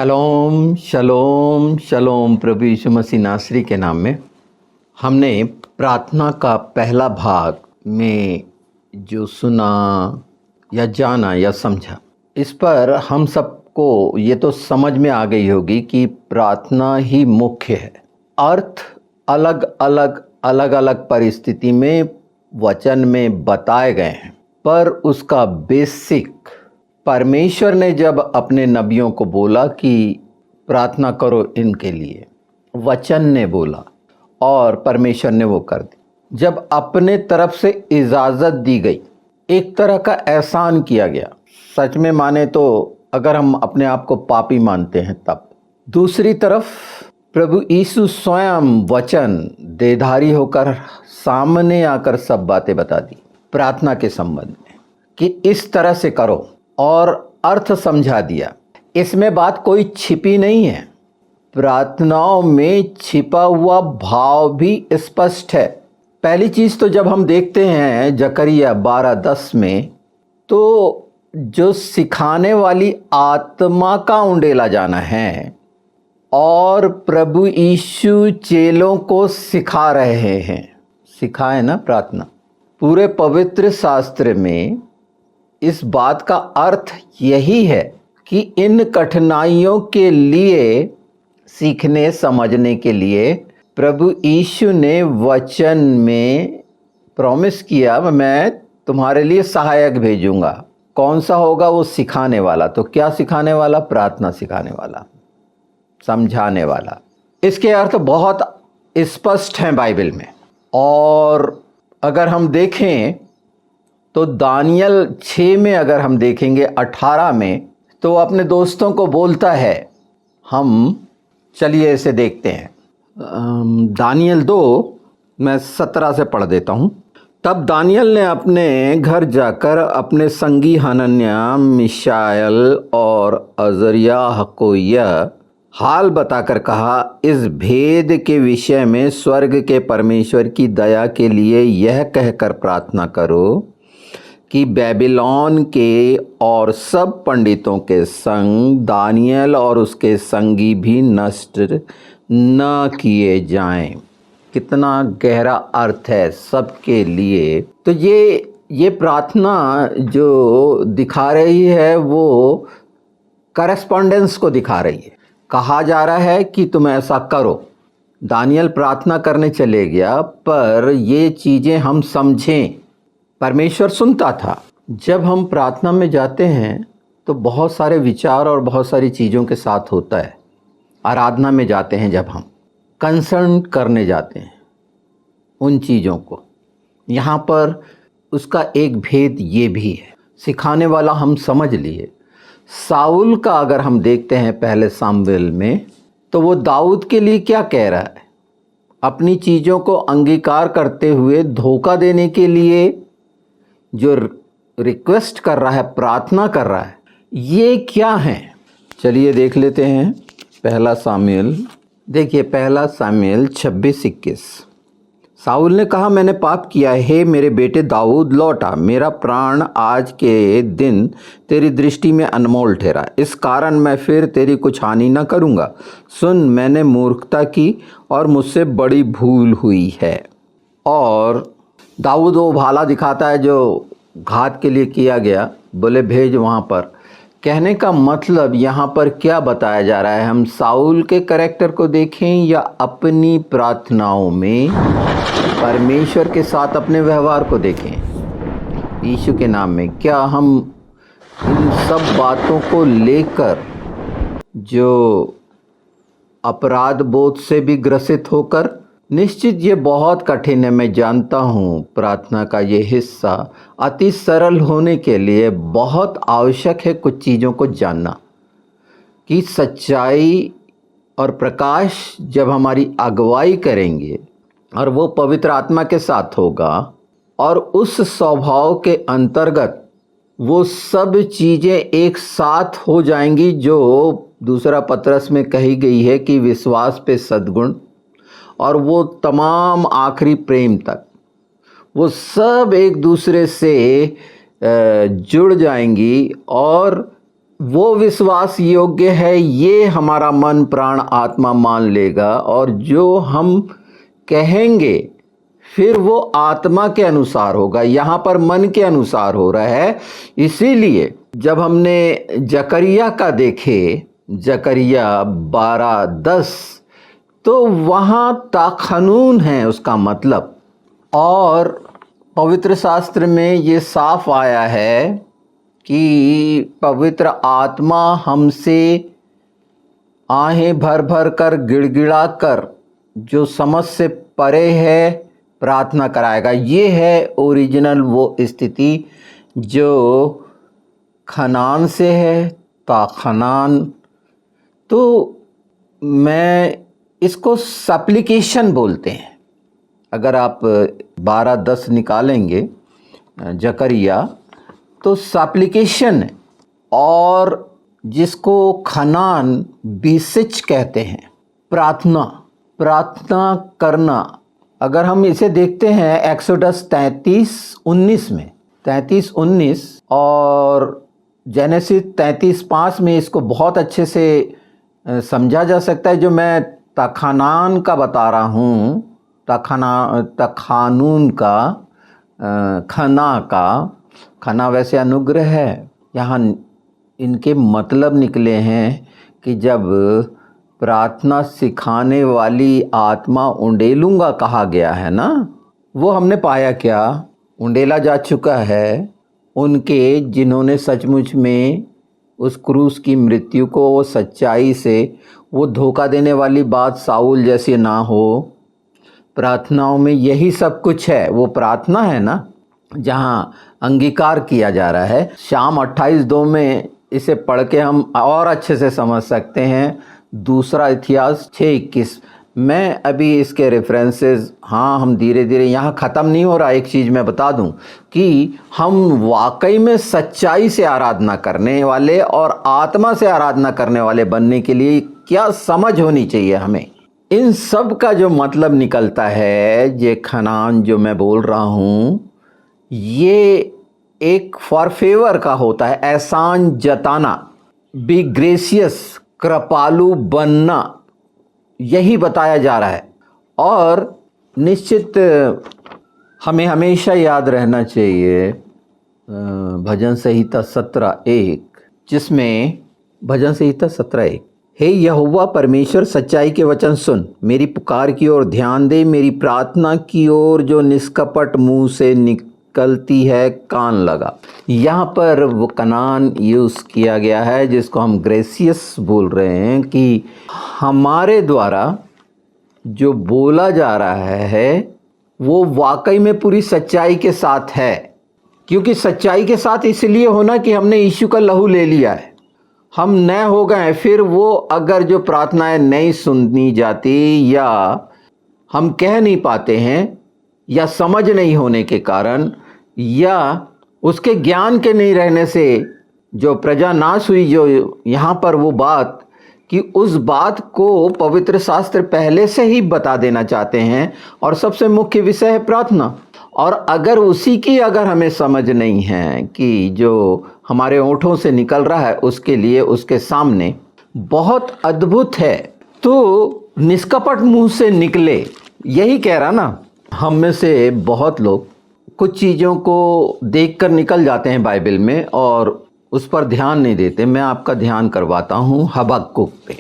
शलोम शलोम शलोम। प्रभु यीशु मसीह नासरी के नाम में हमने प्रार्थना का पहला भाग में जो सुना या जाना या समझा, इस पर हम सबको ये तो समझ में आ गई होगी कि प्रार्थना ही मुख्य है। अर्थ अलग अलग परिस्थिति में वचन में बताए गए हैं, पर उसका बेसिक परमेश्वर ने जब अपने नबियों को बोला कि प्रार्थना करो इनके लिए, वचन ने बोला और परमेश्वर ने वो कर दी। जब अपने तरफ से इजाज़त दी गई, एक तरह का एहसान किया गया। सच में माने तो अगर हम अपने आप को पापी मानते हैं तब। दूसरी तरफ प्रभु यीशु स्वयं वचन देधारी होकर सामने आकर सब बातें बता दी प्रार्थना के संबंध में कि इस तरह से करो, और अर्थ समझा दिया। इसमें बात कोई छिपी नहीं है। प्रार्थनाओं में छिपा हुआ भाव भी स्पष्ट है। पहली चीज़ तो जब हम देखते हैं जकरिया 12:10 में, तो जो सिखाने वाली आत्मा का उंडेला जाना है और प्रभु यीशु चेलों को सिखा रहे हैं। सिखाए ना प्रार्थना। पूरे पवित्र शास्त्र में इस बात का अर्थ यही है कि इन कठिनाइयों के लिए, सीखने समझने के लिए प्रभु यीशु ने वचन में प्रॉमिस किया, मैं तुम्हारे लिए सहायक भेजूंगा। कौन सा होगा? वो सिखाने वाला। तो क्या सिखाने वाला? प्रार्थना सिखाने वाला, समझाने वाला। इसके अर्थ बहुत स्पष्ट हैं बाइबल में। और अगर हम देखें तो दानियल 6 में अगर हम देखेंगे 18 में, तो अपने दोस्तों को बोलता है, हम चलिए इसे देखते हैं। दानियल 2 मैं 17 से पढ़ देता हूँ। तब दानियल ने अपने घर जाकर अपने संगी हनन्याह, मिशाएल और अजर्याह को यह हाल बताकर कहा, इस भेद के विषय में स्वर्ग के परमेश्वर की दया के लिए यह कहकर प्रार्थना करो कि बेबीलोन के और सब पंडितों के संग दानियल और उसके संगी भी नष्ट न किए जाएं। कितना गहरा अर्थ है सबके लिए। तो ये प्रार्थना जो दिखा रही है वो करस्पॉन्डेंस को दिखा रही है। कहा जा रहा है कि तुम ऐसा करो। दानियल प्रार्थना करने चले गया, पर ये चीज़ें हम समझें। परमेश्वर सुनता था। जब हम प्रार्थना में जाते हैं तो बहुत सारे विचार और बहुत सारी चीज़ों के साथ होता है। आराधना में जाते हैं जब हम कंसर्न करने जाते हैं उन चीज़ों को, यहाँ पर उसका एक भेद ये भी है। सिखाने वाला हम समझ लिए। साउल का अगर हम देखते हैं पहले सामुएल में, तो वो दाऊद के लिए क्या कह रहा है? अपनी चीज़ों को अंगीकार करते हुए धोखा देने के लिए जो रिक्वेस्ट कर रहा है, प्रार्थना कर रहा है, ये क्या है? चलिए देख लेते हैं पहला सामुएल। देखिए पहला सामुएल 26-21। साउल ने कहा, मैंने पाप किया है, हे मेरे बेटे दाऊद लौटा। मेरा प्राण आज के दिन तेरी दृष्टि में अनमोल ठहरा, इस कारण मैं फिर तेरी कुछ हानि न करूँगा। सुन, मैंने मूर्खता की और मुझसे बड़ी भूल हुई है। और दाऊद वो भाला दिखाता है जो घात के लिए किया गया, बोले भेज वहाँ पर। कहने का मतलब यहाँ पर क्या बताया जा रहा है? हम साउल के कैरेक्टर को देखें या अपनी प्रार्थनाओं में परमेश्वर के साथ अपने व्यवहार को देखें यीशु के नाम में? क्या हम इन सब बातों को लेकर जो अपराध बोध से भी ग्रसित होकर, निश्चित ये बहुत कठिन है, मैं जानता हूँ। प्रार्थना का ये हिस्सा अति सरल होने के लिए बहुत आवश्यक है कुछ चीज़ों को जानना, कि सच्चाई और प्रकाश जब हमारी अगुवाई करेंगे और वो पवित्र आत्मा के साथ होगा, और उस स्वभाव के अंतर्गत वो सब चीज़ें एक साथ हो जाएंगी जो दूसरा पत्रस में कही गई है कि विश्वास पे सद्गुण और वो तमाम आखिरी प्रेम तक, वो सब एक दूसरे से जुड़ जाएंगी और वो विश्वास योग्य है, ये हमारा मन प्राण आत्मा मान लेगा, और जो हम कहेंगे फिर वो आत्मा के अनुसार होगा, यहाँ पर मन के अनुसार हो रहा है। इसीलिए जब हमने जकरिया का देखे, जकरिया 12:10, तो वहाँ ताखनून है उसका मतलब, और पवित्र शास्त्र में ये साफ आया है कि पवित्र आत्मा हमसे आहें भर भर कर गिड़गिड़ा कर जो समझ से परे है प्रार्थना कराएगा। ये है ओरिजिनल वो स्थिति जो खनान से है, ताखनान। तो मैं इसको सप्लिकेशन बोलते हैं। अगर आप 12:10 निकालेंगे जकरिया, तो सप्लिकेशन है, और जिसको खनान बीसिच कहते हैं, प्रार्थना, प्रार्थना करना। अगर हम इसे देखते हैं एक्सोडस 33:19 में, 33:19 और जेनेसिस 33:5 में इसको बहुत अच्छे से समझा जा सकता है। जो मैं तखानान का बता रहा हूँ, तखानून का, खना का, खना वैसे अनुग्रह है, यहाँ इनके मतलब निकले हैं कि जब प्रार्थना सिखाने वाली आत्मा उंडेलूंगा कहा गया है ना, वो हमने पाया क्या, उंडेला जा चुका है उनके जिन्होंने सचमुच में उस क्रूस की मृत्यु को वो सच्चाई से, वो धोखा देने वाली बात साउल जैसी ना हो। प्रार्थनाओं में यही सब कुछ है, वो प्रार्थना है ना जहाँ अंगीकार किया जा रहा है। शाम 28:2 में इसे पढ़ के हम और अच्छे से समझ सकते हैं। दूसरा इतिहास 6:21 मैं अभी इसके रेफरेंसेस, हाँ हम धीरे धीरे, यहाँ ख़त्म नहीं हो रहा। एक चीज़ मैं बता दूं कि हम वाकई में सच्चाई से आराधना करने वाले और आत्मा से आराधना करने वाले बनने के लिए क्या समझ होनी चाहिए हमें। इन सब का जो मतलब निकलता है, ये खनान जो मैं बोल रहा हूँ, ये एक फॉर फेवर का होता है, एहसान जताना, बी ग्रेसियस, कृपालु बनना, यही बताया जा रहा है। और निश्चित हमें हमेशा याद रहना चाहिए भजन संहिता 17:1, जिसमें भजन संहिता 17:1, हे यहोवा परमेश्वर सच्चाई के वचन सुन, मेरी पुकार की ओर ध्यान दे, मेरी प्रार्थना की ओर जो निष्कपट मुंह से निकलती है कान लगा। यहाँ पर वो कनान यूज़ किया गया है जिसको हम ग्रेसियस बोल रहे हैं, कि हमारे द्वारा जो बोला जा रहा है वो वाकई में पूरी सच्चाई के साथ है। क्योंकि सच्चाई के साथ इसलिए होना कि हमने यीशु का लहू ले लिया है, हम नए हो गए। फिर वो अगर जो प्रार्थनाएं नहीं सुनी जाती, या हम कह नहीं पाते हैं, या समझ नहीं होने के कारण, या उसके ज्ञान के नहीं रहने से जो प्रजा नाश हुई, जो यहाँ पर वो बात कि उस बात को पवित्र शास्त्र पहले से ही बता देना चाहते हैं, और सबसे मुख्य विषय है प्रार्थना। और अगर उसी की अगर हमें समझ नहीं है कि जो हमारे होठों से निकल रहा है उसके लिए उसके सामने बहुत अद्भुत है, तो निष्कपट मुंह से निकले, यही कह रहा ना। हम में से बहुत लोग कुछ चीज़ों को देखकर निकल जाते हैं बाइबल में और उस पर ध्यान नहीं देते। मैं आपका ध्यान करवाता हूँ हबक्कुक पे,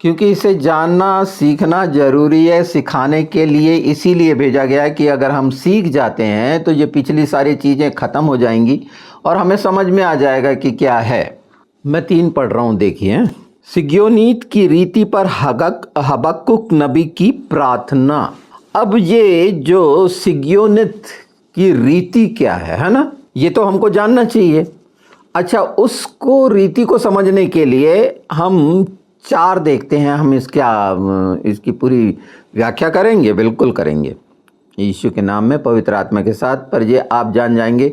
क्योंकि इसे जानना सीखना ज़रूरी है, सिखाने के लिए इसीलिए भेजा गया है कि अगर हम सीख जाते हैं तो ये पिछली सारी चीज़ें ख़त्म हो जाएंगी और हमें समझ में आ जाएगा कि क्या है। मैं 3 पढ़ रहा हूँ, देखिए। सिग्योनीत की रीति पर हबक्कुक नबी की प्रार्थना। अब ये जो सिग्योनित की रीति क्या है ना, ये तो हमको जानना चाहिए। अच्छा, उसको रीति को समझने के लिए हम 4 देखते हैं। हम इसकी पूरी व्याख्या करेंगे, बिल्कुल करेंगे यीशु के नाम में पवित्र आत्मा के साथ। पर ये आप जान जाएंगे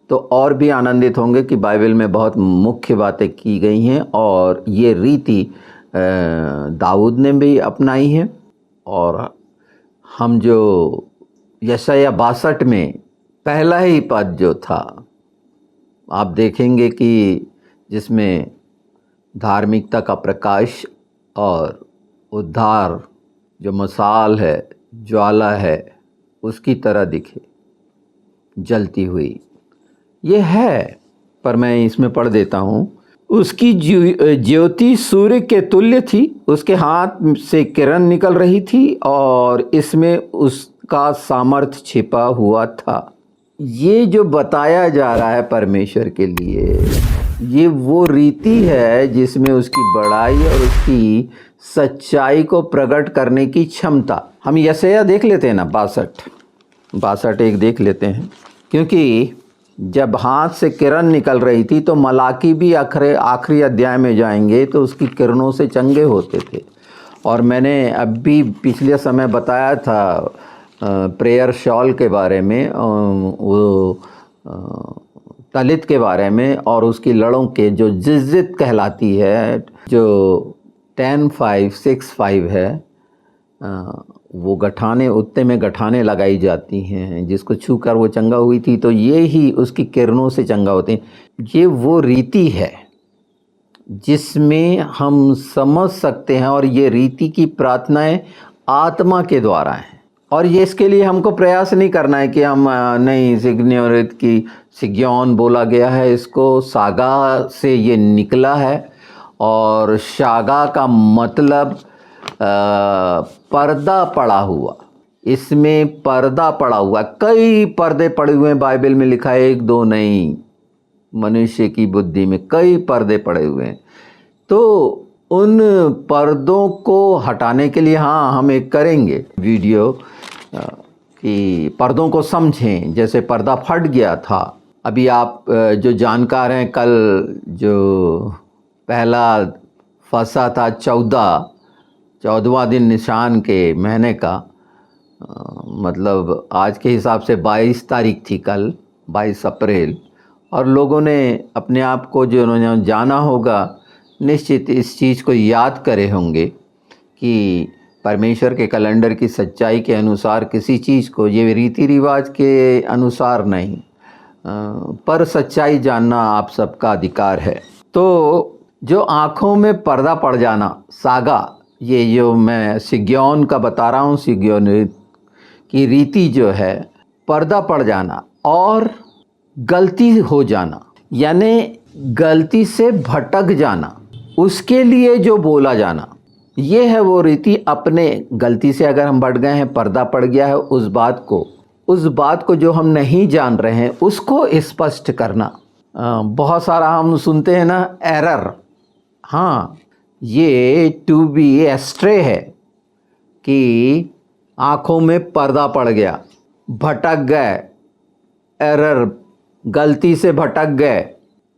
तो और भी आनंदित होंगे कि बाइबल में बहुत मुख्य बातें की गई हैं, और ये रीति दाऊद ने भी अपनाई है। और हम जो यशायाह 62 में पहला ही पद जो था, आप देखेंगे कि जिसमें धार्मिकता का प्रकाश और उद्धार जो मशाल है, ज्वाला है, उसकी तरह दिखे जलती हुई। ये है, पर मैं इसमें पढ़ देता हूँ। उसकी ज्योति सूर्य के तुल्य थी, उसके हाथ से किरण निकल रही थी और इसमें उसका सामर्थ्य छिपा हुआ था। ये जो बताया जा रहा है परमेश्वर के लिए, ये वो रीति है जिसमें उसकी बड़ाई और उसकी सच्चाई को प्रकट करने की क्षमता। हम यशायाह देख लेते हैं ना, 62 एक देख लेते हैं, क्योंकि जब हाथ से किरण निकल रही थी तो मलाकी भी आखिरी अध्याय में जाएंगे तो उसकी किरणों से चंगे होते थे। और मैंने अभी पिछले समय बताया था प्रेयर शॉल के बारे में, वो तलित के बारे में, और उसकी लड़ों के जो जिज़्ज़त कहलाती है, जो 10-5-6-5 है, वो गठाने, उत्ते में गठाने लगाई जाती हैं, जिसको छूकर वो चंगा हुई थी, तो ये ही उसकी किरणों से चंगा होते हैं। ये वो रीति है जिसमें हम समझ सकते हैं, और ये रीति की प्रार्थनाएं आत्मा के द्वारा हैं। और ये इसके लिए हमको प्रयास नहीं करना है कि हम नहीं, सिग्न्योरित की सिग्योन बोला गया है, इसको सागा से ये निकला है, और शागा का मतलब पर्दा पड़ा हुआ। इसमें पर्दा पड़ा हुआ, कई पर्दे पड़े हुए हैं, बाइबल में लिखा है, 1-2 नहीं, मनुष्य की बुद्धि में कई पर्दे पड़े हुए हैं। तो उन पर्दों को हटाने के लिए हाँ, हम एक करेंगे वीडियो कि पर्दों को समझें। जैसे पर्दा फट गया था, अभी आप जो जानकार हैं, कल जो पहला फसा था 14वां दिन निशान के महीने का, मतलब आज के हिसाब से 22 तारीख थी, कल 22 अप्रैल। और लोगों ने अपने आप को जो उन्होंने जाना होगा, निश्चित इस चीज़ को याद करे होंगे कि परमेश्वर के कैलेंडर की सच्चाई के अनुसार किसी चीज़ को, ये रीति रिवाज के अनुसार नहीं, पर सच्चाई जानना आप सबका अधिकार है। तो जो आँखों में पर्दा पड़ जाना, सागा, ये जो मैं सिग्योन का बता रहा हूँ, सिग्योन की रीति जो है, पर्दा पड़ जाना और गलती हो जाना, यानी गलती से भटक जाना, उसके लिए जो बोला जाना, ये है वो रीति। अपने गलती से अगर हम भट गए हैं, पर्दा पड़ गया है, उस बात को जो हम नहीं जान रहे हैं, उसको स्पष्ट करना। बहुत सारा हम सुनते हैं ना, एरर। हाँ, ये टू बी एस्ट्रे है कि आँखों में पर्दा पड़ गया, भटक गए, एरर, गलती से भटक गए।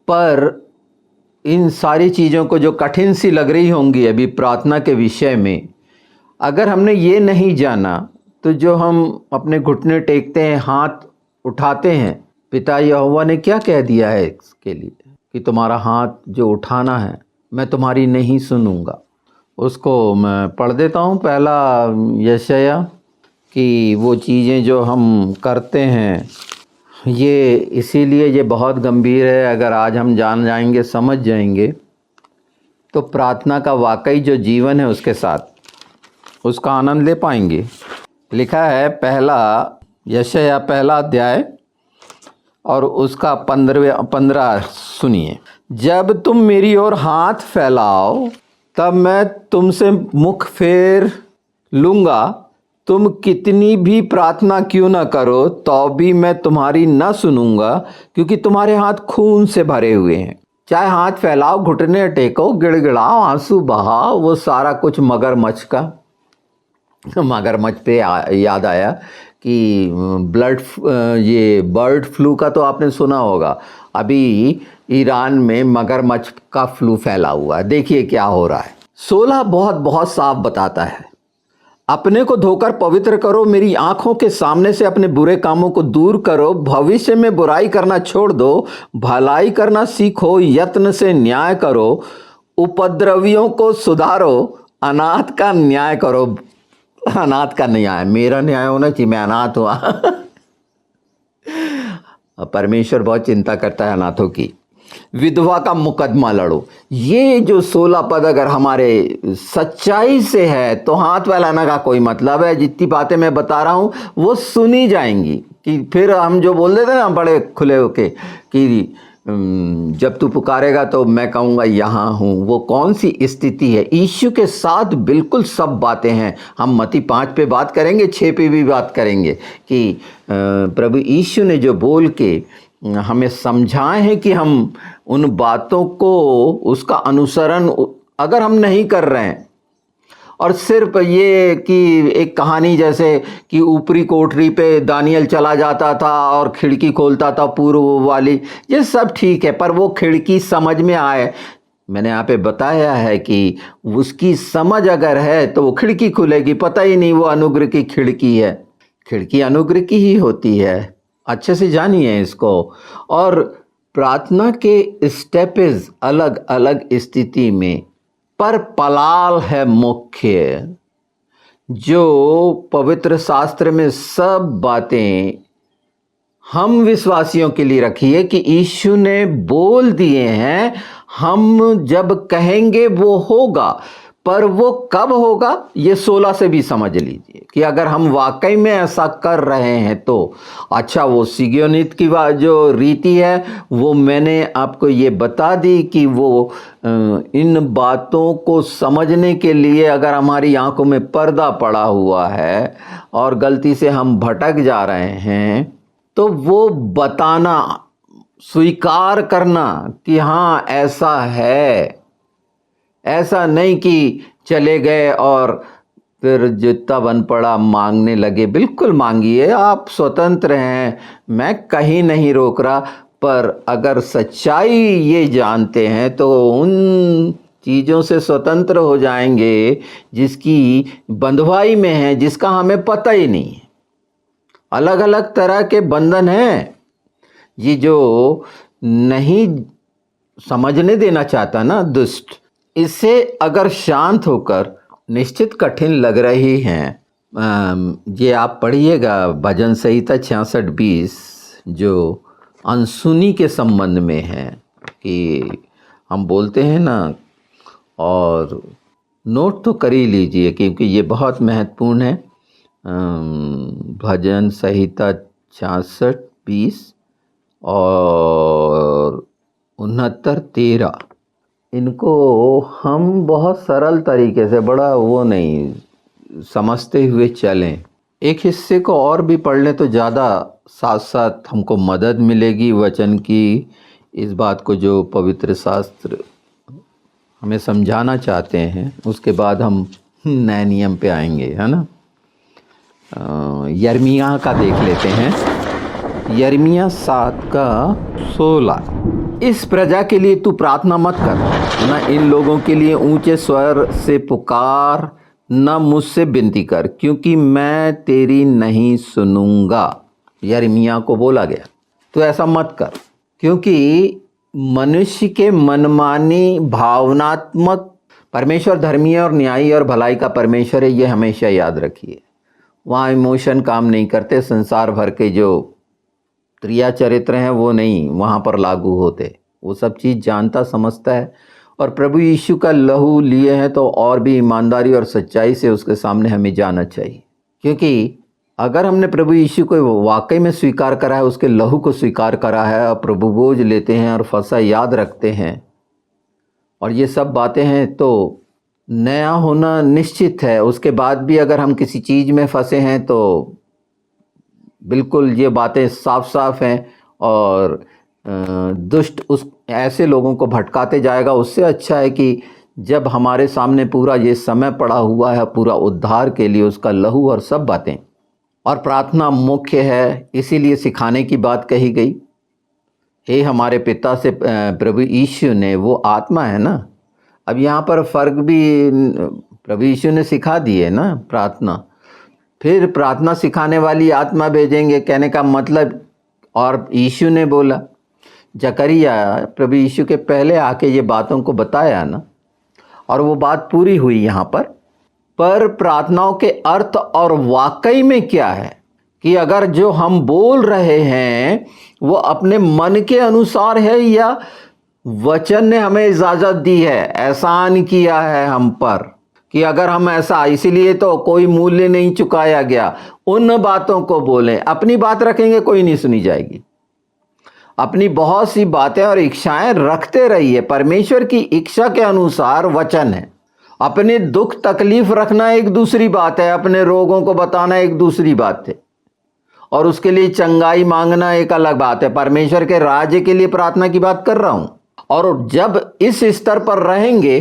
पर इन सारी चीज़ों को जो कठिन सी लग रही होंगी अभी प्रार्थना के विषय में, अगर हमने ये नहीं जाना तो जो हम अपने घुटने टेकते हैं, हाथ उठाते हैं, पिता यहोवा ने क्या कह दिया है इसके लिए कि तुम्हारा हाथ जो उठाना है मैं तुम्हारी नहीं सुनूंगा। उसको मैं पढ़ देता हूँ, पहला यशायाह, कि वो चीज़ें जो हम करते हैं, ये इसीलिए ये बहुत गंभीर है। अगर आज हम जान जाएंगे, समझ जाएंगे, तो प्रार्थना का वाकई जो जीवन है उसके साथ उसका आनंद ले पाएंगे। लिखा है पहला यशायाह पहला अध्याय और उसका 15 सुनिए। जब तुम मेरी ओर हाथ फैलाओ तब मैं तुमसे मुख फेर लूँगा। तुम कितनी भी प्रार्थना क्यों न करो तो भी मैं तुम्हारी न सुनूंगा, क्योंकि तुम्हारे हाथ खून से भरे हुए हैं। चाहे हाथ फैलाओ, घुटने टेको, गिड़गिड़ाओ, आंसू बहाओ, वो सारा कुछ मगरमच्छ का। मगरमच्छ पे याद आया कि ये बर्ड फ्लू का तो आपने सुना होगा। अभी ईरान में मगरमच्छ का फ्लू फैला हुआ है, देखिए क्या हो रहा है। 16 बहुत साफ बताता है, अपने को धोकर पवित्र करो, मेरी आंखों के सामने से अपने बुरे कामों को दूर करो, भविष्य में बुराई करना छोड़ दो, भलाई करना सीखो, यत्न से न्याय करो, उपद्रवियों को सुधारो, अनाथ का न्याय करो। अनाथ का न्याय, मेरा न्याय होना चाहिए, मैं अनाथ हुआ। परमेश्वर बहुत चिंता करता है अनाथों की। विधवा का मुकदमा लड़ो। ये जो 16 पद अगर हमारे सच्चाई से है तो हाथ फैलाने का कोई मतलब है। जितनी बातें मैं बता रहा हूँ वो सुनी जाएंगी। कि फिर हम जो बोल देते ना बड़े खुले होके कि जब तू पुकारेगा तो मैं कहूँगा यहाँ हूँ, वो कौन सी स्थिति है? यीशु के साथ बिल्कुल सब बातें हैं। हम मत्ती 5 पे बात करेंगे, 6 पे भी बात करेंगे कि प्रभु यीशु ने जो बोल के हमें समझाए हैं कि हम उन बातों को, उसका अनुसरण अगर हम नहीं कर रहे हैं और सिर्फ ये कि एक कहानी जैसे कि ऊपरी कोठरी पे दानियल चला जाता था और खिड़की खोलता था पूर्व वाली, ये सब ठीक है, पर वो खिड़की समझ में आए। मैंने यहाँ पे बताया है कि उसकी समझ अगर है तो वो खिड़की खुलेगी। पता ही नहीं वो अनुग्रह की खिड़की है। खिड़की अनुग्रह की ही होती है। अच्छे से जानिए इसको। और प्रार्थना के स्टेप्स अलग अलग स्थिति में, पर पलाल है मुख्य। जो पवित्र शास्त्र में सब बातें हम विश्वासियों के लिए रखी है कि यीशु ने बोल दिए हैं, हम जब कहेंगे वो होगा। पर वो कब होगा ये 16 से भी समझ लीजिए कि अगर हम वाकई में ऐसा कर रहे हैं तो। अच्छा, वो सिगियोनित की जो रीति है वो मैंने आपको ये बता दी कि वो इन बातों को समझने के लिए अगर हमारी आंखों में पर्दा पड़ा हुआ है और गलती से हम भटक जा रहे हैं तो वो बताना, स्वीकार करना कि हाँ ऐसा है। ऐसा नहीं कि चले गए और फिर जितना बन पड़ा मांगने लगे। बिल्कुल मांगिए, आप स्वतंत्र हैं, मैं कहीं नहीं रोक रहा। पर अगर सच्चाई ये जानते हैं तो उन चीज़ों से स्वतंत्र हो जाएंगे जिसकी बंधुआई में है, जिसका हमें पता ही नहीं है। अलग अलग तरह के बंधन हैं। ये जो नहीं समझने देना चाहता ना दुष्ट, इससे अगर शांत होकर, निश्चित कठिन लग रही हैं, ये आप पढ़िएगा भजन संहिता 66:20 जो अनसुनी के संबंध में है कि हम बोलते हैं ना, और नोट तो कर ही लीजिए क्योंकि ये बहुत महत्वपूर्ण है। भजन संहिता 66:20 और 69:13, इनको हम बहुत सरल तरीके से, बड़ा वो नहीं समझते हुए चलें। एक हिस्से को और भी पढ़ लें तो ज़्यादा साथ साथ हमको मदद मिलेगी वचन की, इस बात को जो पवित्र शास्त्र हमें समझाना चाहते हैं। उसके बाद हम नए नियम पे आएंगे, है ना। यिर्मयाह का देख लेते हैं। यिर्मयाह 7:16, इस प्रजा के लिए तू प्रार्थना मत कर, न इन लोगों के लिए ऊंचे स्वर से पुकार, न मुझसे विनती कर, क्योंकि मैं तेरी नहीं सुनूंगा। यिर्मयाह को बोला गया तो ऐसा मत कर, क्योंकि मनुष्य के मनमानी भावनात्मक, परमेश्वर धर्मी और न्यायी और भलाई का परमेश्वर है, ये हमेशा याद रखिए। वहाँ इमोशन काम नहीं करते। संसार भर के जो क्रिया चरित्र हैं वो नहीं वहाँ पर लागू होते। वो सब चीज़ जानता समझता है। और प्रभु यीशु का लहू लिए हैं तो और भी ईमानदारी और सच्चाई से उसके सामने हमें जाना चाहिए, क्योंकि अगर हमने प्रभु यीशु को वाकई में स्वीकार करा है, उसके लहू को स्वीकार करा है और प्रभु बोझ लेते हैं और फंसा याद रखते हैं और ये सब बातें हैं, तो नया होना निश्चित है। उसके बाद भी अगर हम किसी चीज़ में फंसे हैं तो बिल्कुल ये बातें साफ साफ हैं और दुष्ट उस ऐसे लोगों को भटकाते जाएगा। उससे अच्छा है कि जब हमारे सामने पूरा ये समय पड़ा हुआ है पूरा उद्धार के लिए, उसका लहू और सब बातें, और प्रार्थना मुख्य है, इसीलिए सिखाने की बात कही गई। हे हमारे पिता से प्रभु यीशु ने, वो आत्मा है ना। अब यहाँ पर फ़र्क भी प्रभु यीशु ने सिखा दिए ना प्रार्थना, फिर प्रार्थना सिखाने वाली आत्मा भेजेंगे, कहने का मतलब। और यीशु ने बोला, जकरिया प्रभु यीशु के पहले आके ये बातों को बताया ना, और वो बात पूरी हुई यहाँ पर प्रार्थनाओं के अर्थ और वाकई में क्या है कि अगर जो हम बोल रहे हैं वो अपने मन के अनुसार है या वचन ने हमें इजाजत दी है, एहसान किया है हम पर कि अगर हम ऐसा, इसीलिए तो कोई मूल्य नहीं चुकाया गया, उन बातों को बोलें। अपनी बात रखेंगे कोई नहीं सुनी जाएगी। अपनी बहुत सी बातें और इच्छाएं रखते रहिए, परमेश्वर की इच्छा के अनुसार वचन है। अपने दुख तकलीफ रखना एक दूसरी बात है, अपने रोगों को बताना एक दूसरी बात है, और उसके लिए चंगाई मांगना एक अलग बात है। परमेश्वर के राज्य के लिए प्रार्थना की बात कर रहा हूं। और जब इस स्तर पर रहेंगे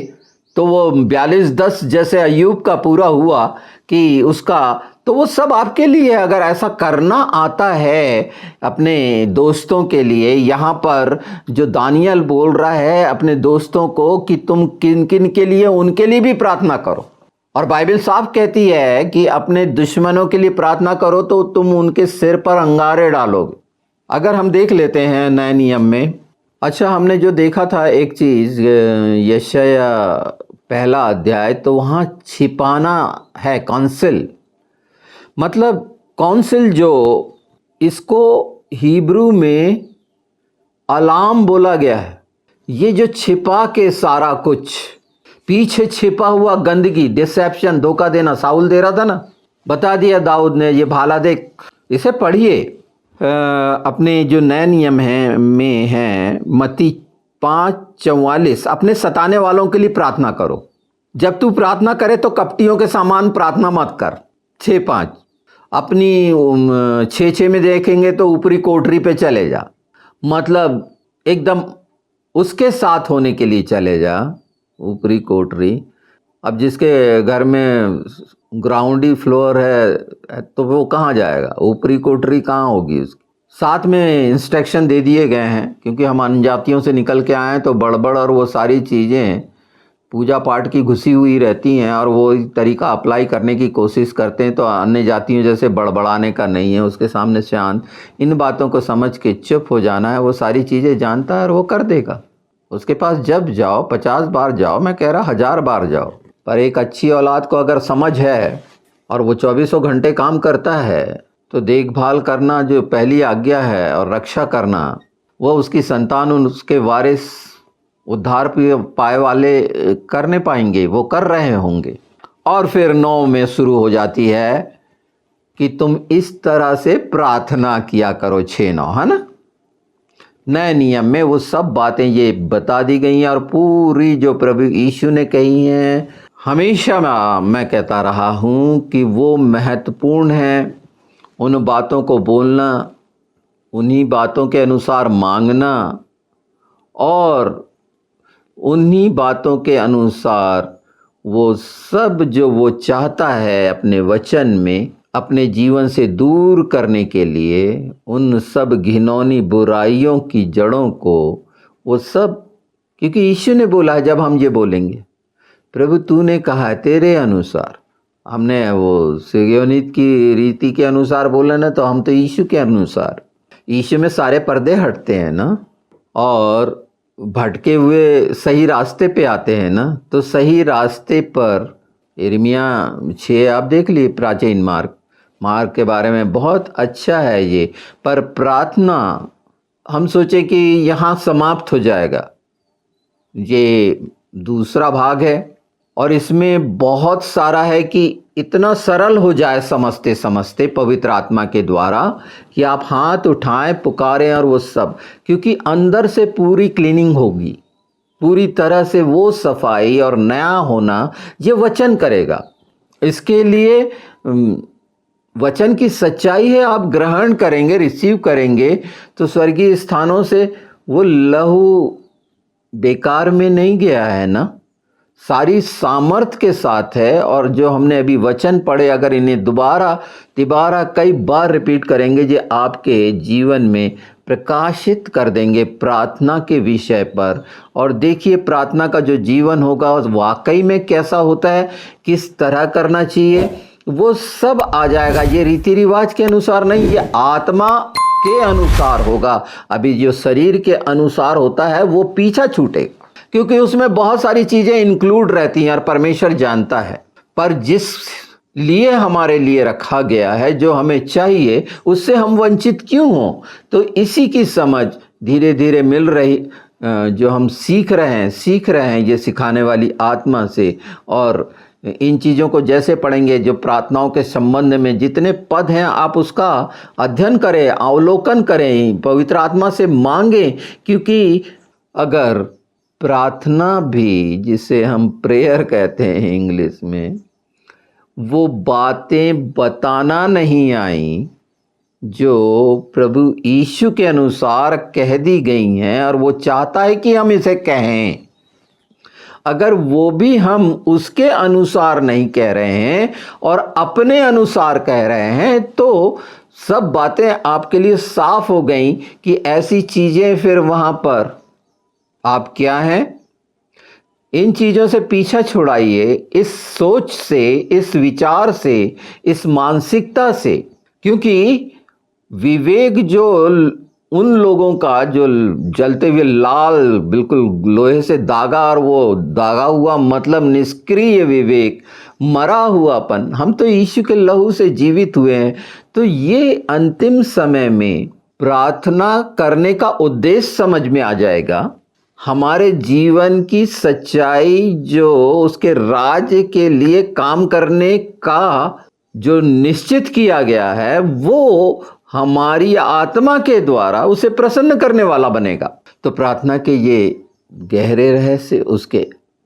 तो वो 42:10 जैसे अय्यूब का पूरा हुआ कि उसका, तो वो सब आपके लिए है। अगर ऐसा करना आता है अपने दोस्तों के लिए, यहाँ पर जो दानियल बोल रहा है अपने दोस्तों को कि तुम किन किन के लिए, उनके लिए भी प्रार्थना करो। और बाइबल साफ कहती है कि अपने दुश्मनों के लिए प्रार्थना करो तो तुम उनके सिर पर अंगारे डालोगे। अगर हम देख लेते हैं नए नियम में, अच्छा हमने जो देखा था एक चीज़, यशाया 1 अध्याय, तो वहाँ छिपाना है काउंसिल, मतलब काउंसिल, जो इसको हिब्रू में अलाम बोला गया है। ये जो छिपा के सारा कुछ, पीछे छिपा हुआ गंदगी, डिसेप्शन, धोखा देना, साउल दे रहा था ना, बता दिया दाऊद ने, ये भाला देख। इसे पढ़िए अपने जो नए नियम में है, मत्ती 5:44, अपने सताने वालों के लिए प्रार्थना करो। जब तू प्रार्थना करे तो कपटियों के सामान प्रार्थना मत कर। 6:5 अपनी 6:6 में देखेंगे तो ऊपरी कोठरी पे चले जा, मतलब एकदम उसके साथ होने के लिए चले जा, ऊपरी कोठरी। अब जिसके घर में ग्राउंड ही फ्लोर है तो वो कहाँ जाएगा, ऊपरी कोठरी कहाँ होगी उसकी। साथ में इंस्ट्रक्शन दे दिए गए हैं, क्योंकि हम अन्य जातियों से निकल के आए हैं तो बड़बड़ और वो सारी चीज़ें पूजा पाठ की घुसी हुई रहती हैं, और वो तरीका अप्लाई करने की कोशिश करते हैं। तो अन्य जातियों जैसे बड़बड़ाने का नहीं है, उसके सामने शांत इन बातों को समझ के चुप हो जाना है। वो सारी चीज़ें जानता है और वो कर देगा। उसके पास जब जाओ, 50 बार जाओ, मैं कह रहा 1000 बार जाओ, पर एक अच्छी औलाद को अगर समझ है और वो 24 घंटे काम करता है, तो देखभाल करना जो पहली आज्ञा है और रक्षा करना, वो उसकी संतान, उसके वारिस, उद्धार पाए वाले करने पाएंगे, वो कर रहे होंगे। और फिर 9 में शुरू हो जाती है कि तुम इस तरह से प्रार्थना किया करो। 6:9 है ना। नए नियम में वो सब बातें ये बता दी गई हैं, और पूरी जो प्रभु यीशु ने कही हैं, हमेशा मैं कहता रहा हूँ कि वो महत्वपूर्ण है। उन बातों को बोलना, उन्हीं बातों के अनुसार मांगना, और उन्हीं बातों के अनुसार वो सब जो वो चाहता है अपने वचन में अपने जीवन से दूर करने के लिए, उन सब घिनौनी बुराइयों की जड़ों को, वो सब, क्योंकि यीशु ने बोला है, जब हम ये बोलेंगे प्रभु तूने कहा है तेरे अनुसार, हमने वो सियोनित की रीति के अनुसार बोला ना, तो हम तो यीशु के अनुसार, यीशु में सारे पर्दे हटते हैं ना, और भटके हुए सही रास्ते पे आते हैं ना। तो सही रास्ते पर यिर्मयाह 6 आप देख लिए, प्राचीन मार्ग के बारे में बहुत अच्छा है ये। पर प्रार्थना हम सोचे कि यहाँ समाप्त हो जाएगा, ये दूसरा भाग है, और इसमें बहुत सारा है कि इतना सरल हो जाए समझते समझते पवित्र आत्मा के द्वारा कि आप हाथ उठाएं, पुकारें, और वो सब, क्योंकि अंदर से पूरी क्लीनिंग होगी, पूरी तरह से वो सफाई और नया होना ये वचन करेगा। इसके लिए वचन की सच्चाई है, आप ग्रहण करेंगे, रिसीव करेंगे, तो स्वर्गीय स्थानों से वो लहू बेकार में नहीं गया है ना, सारी सामर्थ के साथ है। और जो हमने अभी वचन पढ़े, अगर इन्हें दोबारा कई बार रिपीट करेंगे, जो आपके जीवन में प्रकाशित कर देंगे प्रार्थना के विषय पर। और देखिए प्रार्थना का जो जीवन होगा वाकई में कैसा होता है, किस तरह करना चाहिए, वो सब आ जाएगा। ये रीति रिवाज के अनुसार नहीं, ये आत्मा के अनुसार होगा। अभी जो शरीर के अनुसार होता है वो पीछा छूटेगा, क्योंकि उसमें बहुत सारी चीजें इंक्लूड रहती हैं और परमेश्वर जानता है। पर जिस लिए हमारे लिए रखा गया है, जो हमें चाहिए, उससे हम वंचित क्यों हों। तो इसी की समझ धीरे धीरे मिल रही जो हम सीख रहे हैं ये सिखाने वाली आत्मा से। और इन चीज़ों को जैसे पढ़ेंगे, जो प्रार्थनाओं के संबंध में जितने पद हैं आप उसका अध्ययन करें, अवलोकन करें, पवित्र आत्मा से मांगें। क्योंकि अगर प्रार्थना भी, जिसे हम प्रेयर कहते हैं इंग्लिश में, वो बातें बताना नहीं आई जो प्रभु यीशु के अनुसार कह दी गई हैं, और वो चाहता है कि हम इसे कहें, अगर वो भी हम उसके अनुसार नहीं कह रहे हैं और अपने अनुसार कह रहे हैं, तो सब बातें आपके लिए साफ हो गई कि ऐसी चीजें फिर वहां पर आप क्या हैं। इन चीजों से पीछा छुड़ाइए, इस सोच से, इस विचार से, इस मानसिकता से। क्योंकि विवेक जो उन लोगों का जो जलते हुए लाल, बिल्कुल लोहे से दागा, और वो दागा हुआ मतलब निष्क्रिय विवेक, मरा हुआपन, हम तो यीशु के लहू से जीवित हुए हैं। तो ये अंतिम समय में प्रार्थना करने का उद्देश्य समझ में आ जाएगा। हमारे जीवन की सच्चाई, जो उसके राज्य के लिए काम करने का जो निश्चित किया गया है, वो हमारी आत्मा के द्वारा उसे प्रसन्न करने वाला बनेगा। तो प्रार्थना के ये गहरे रहस्य, उसके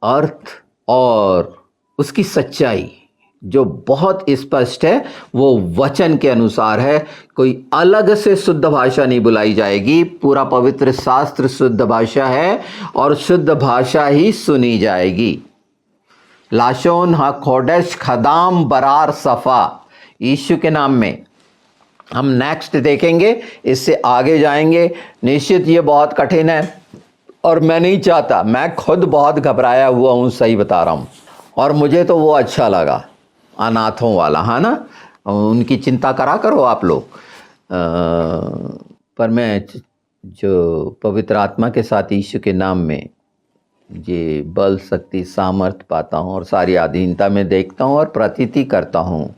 अर्थ और उसकी सच्चाई जो बहुत स्पष्ट है, वो वचन के अनुसार है। कोई अलग से शुद्ध भाषा नहीं बुलाई जाएगी। पूरा पवित्र शास्त्र शुद्ध भाषा है और शुद्ध भाषा ही सुनी जाएगी। लाशोन हा खोडेश खदाम बरार सफ़ा, यीशु के नाम में हम नेक्स्ट देखेंगे, इससे आगे जाएंगे। निश्चित ये बहुत कठिन है और मैं नहीं चाहता, मैं खुद बहुत घबराया हुआ हूँ, सही बता रहा हूँ। और मुझे तो वो अच्छा लगा, अनाथों वाला, है ना, उनकी चिंता करा करो आप लोग। पर मैं जो पवित्र आत्मा के साथ यीशु के नाम में ये बल, शक्ति, सामर्थ पाता हूँ और सारी अधीनता में देखता हूँ और प्रतीति करता हूँ,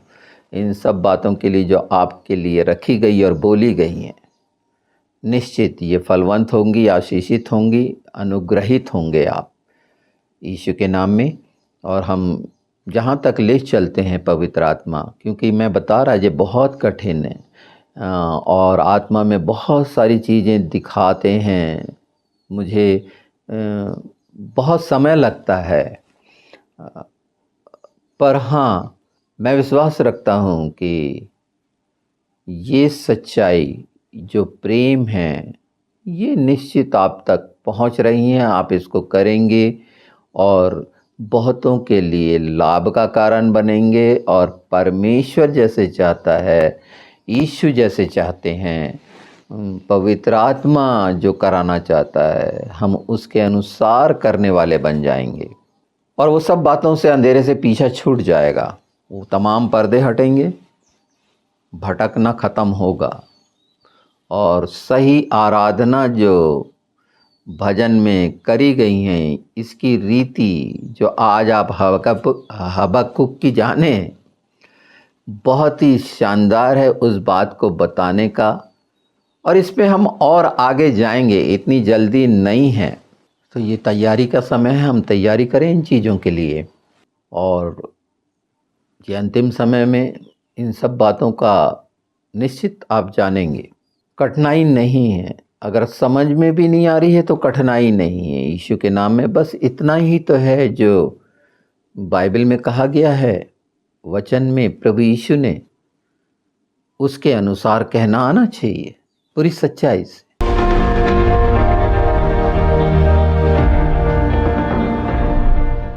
इन सब बातों के लिए जो आपके लिए रखी गई और बोली गई हैं, निश्चित ये फलवंत होंगी, आशीषित होंगी, अनुग्रहित होंगे आप यीशु के नाम में। और हम जहाँ तक ले चलते हैं पवित्र आत्मा, क्योंकि मैं बता रहा ये बहुत कठिन है और आत्मा में बहुत सारी चीज़ें दिखाते हैं, मुझे बहुत समय लगता है। पर हाँ, मैं विश्वास रखता हूँ कि ये सच्चाई, जो प्रेम है, ये निश्चित आप तक पहुँच रही हैं। आप इसको करेंगे और बहुतों के लिए लाभ का कारण बनेंगे। और परमेश्वर जैसे चाहता है, यीशु जैसे चाहते हैं, पवित्र आत्मा जो कराना चाहता है, हम उसके अनुसार करने वाले बन जाएंगे। और वो सब बातों से, अंधेरे से पीछा छूट जाएगा, वो तमाम पर्दे हटेंगे, भटकना ख़त्म होगा और सही आराधना जो भजन में करी गई हैं, इसकी रीति जो आज आप हबक्कुक की जाने, बहुत ही शानदार है उस बात को बताने का। और इस पे हम और आगे जाएंगे, इतनी जल्दी नहीं है। तो ये तैयारी का समय है, हम तैयारी करें इन चीज़ों के लिए। और ये अंतिम समय में इन सब बातों का निश्चित आप जानेंगे। कठिनाई नहीं है, अगर समझ में भी नहीं आ रही है तो कठिनाई नहीं है। यीशु के नाम में बस इतना ही तो है जो बाइबल में कहा गया है, वचन में प्रभु यीशु ने, उसके अनुसार कहना आना चाहिए पूरी सच्चाई से।